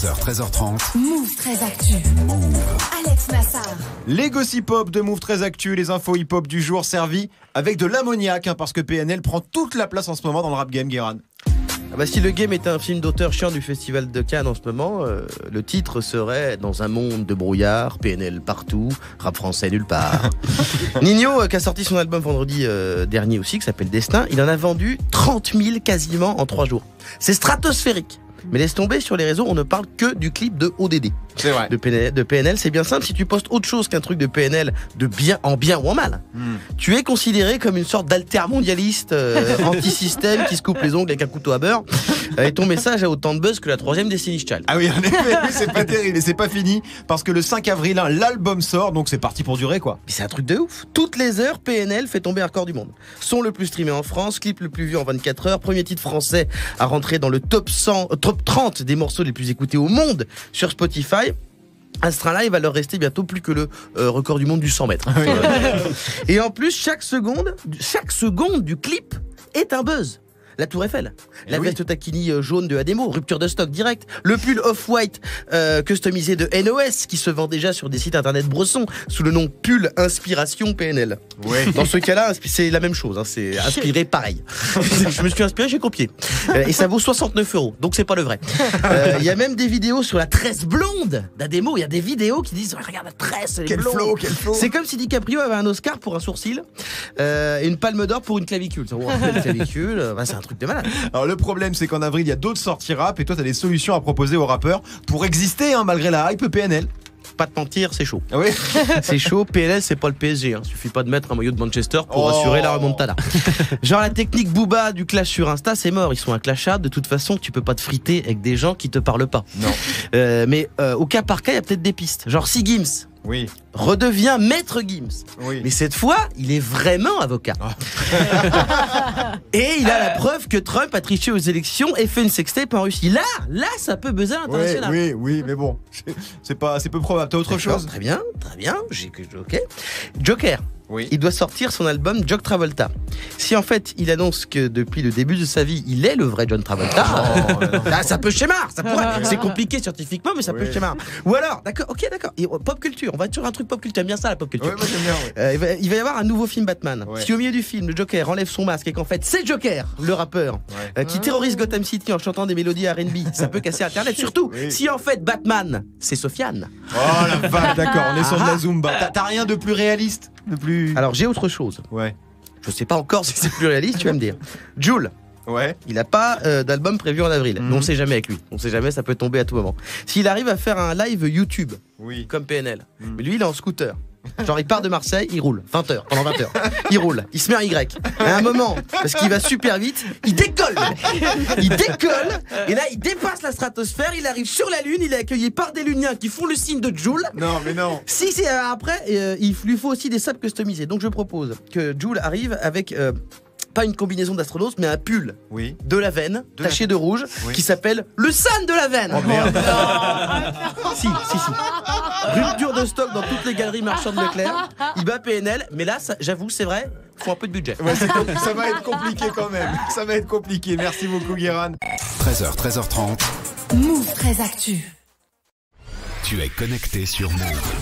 13h, 13h30. Move 13 Actu. Move. Alex Nassar. Les gossip hop de Move 13 Actu, les infos hip hop du jour servis avec de l'ammoniac, parce que PNL prend toute la place en ce moment dans le rap game, Guéran. Si le game était un film d'auteur chiant du festival de Cannes en ce moment, le titre serait Dans un monde de brouillard, PNL partout, rap français nulle part. Nino, qui a sorti son album vendredi dernier aussi, qui s'appelle Destin, il en a vendu 30 000 quasiment en 3 jours. C'est stratosphérique. Mais laisse tomber, sur les réseaux, on ne parle que du clip de ODD. C'est vrai. De PNL, c'est bien simple. Si tu postes autre chose qu'un truc de PNL, en bien ou en mal, tu es considéré comme une sorte d'altermondialiste anti-système qui se coupe les ongles avec un couteau à beurre. Et ton message a autant de buzz que la 3e Destiny's Child. Ah oui, en effet, c'est pas terrible. Et c'est pas fini, parce que le 5 avril, l'album sort, donc c'est parti pour durer, quoi. Mais c'est un truc de ouf. Toutes les heures, PNL fait tomber un record du monde. Son le plus streamé en France, clip le plus vu en 24 heures, premier titre français à rentrer dans le top 30 des morceaux les plus écoutés au monde sur Spotify. Astra Live va leur rester bientôt plus que le record du monde du 100 mètres. Et en plus, chaque seconde du clip est un buzz. La Tour Eiffel, la veste taquini jaune de Ademo, rupture de stock direct, le pull off-white customisé de NOS qui se vend déjà sur des sites internet bressons sous le nom pull inspiration PNL. Ouais. Dans ce cas-là, c'est la même chose, hein, c'est inspiré pareil. Je me suis inspiré, j'ai copié. Et ça vaut 69 €, donc c'est pas le vrai. Il y a même des vidéos sur la tresse blonde d'Ademo, il y a des vidéos qui disent regarde la tresse, elle est blonde. Quel flow. C'est comme si DiCaprio avait un Oscar pour un sourcil et une palme d'or pour une clavicule. Une clavicule, c'est un truc de malade. Alors le problème, c'est qu'en avril, il y a d'autres sorties rap, et toi, t'as des solutions à proposer aux rappeurs pour exister, malgré la hype PNL. Pas de mentir, c'est chaud. Ah oui. C'est chaud. PNL, c'est pas le PSG. Suffit pas de mettre un maillot de Manchester pour assurer la remontada. Genre la technique Booba du clash sur Insta, c'est mort. Ils sont inclashables. De toute façon, tu peux pas te friter avec des gens qui te parlent pas. Non. Mais au cas par cas, il y a peut-être des pistes. Genre si Gims redevient maître Gims. Oui. Mais cette fois, il est vraiment avocat. Et il a la preuve que Trump a triché aux élections et fait une sextape en Russie. Là, ça peut buzzer à l'international. Oui, mais bon, c'est peu probable. T'as autre chose? Très bien. Ok. Joker. Oui. Il doit sortir son album John Travolta. Si en fait il annonce que depuis le début de sa vie il est le vrai John Travolta, ça peut schémar, ça pourrait. C'est compliqué scientifiquement, mais ça peut schémar. Ou alors, d'accord. Et pop culture, on va sur un truc pop culture. J'aime bien ça, la pop culture. Ouais, moi j'aime bien. Il va y avoir un nouveau film Batman. Ouais. Si au milieu du film le Joker enlève son masque et qu'en fait c'est Joker, le rappeur, qui terrorise Gotham City en chantant des mélodies R&B, ça peut casser Internet. Surtout si en fait Batman c'est Sofiane. Oh la vache, d'accord, on est sur de la Zumba. T'as rien de plus réaliste? Alors j'ai autre chose. Ouais. Je sais pas encore si c'est plus réaliste, tu vas me dire. Jul. Ouais. Il n'a pas d'album prévu en avril. Mais on sait jamais avec lui. On sait jamais, ça peut tomber à tout moment. S'il arrive à faire un live YouTube, comme PNL, mais lui il est en scooter. Genre il part de Marseille, il roule 20 heures, pendant 20 heures. Il roule, il se met un Y. À un moment, parce qu'il va super vite, il décolle. Et là il dépasse la stratosphère, il arrive sur la Lune, il est accueilli par des Luniens qui font le signe de Joule. Non, mais non. Si c'est après, il lui faut aussi des sables customisés. Donc je propose que Joule arrive avec pas une combinaison d'astronautes, mais un pull de la veine, taché de rouge, qui s'appelle le San de la veine. Oh merde. Si. Rupture de stock dans toutes les galeries marchandes Leclerc. Il bat PNL, mais là, j'avoue, c'est vrai, faut un peu de budget. Ouais, ça va être compliqué quand même. Ça va être compliqué. Merci beaucoup, Guéran. 13h, 13h30. Move 13 Actu. Tu es connecté sur Move.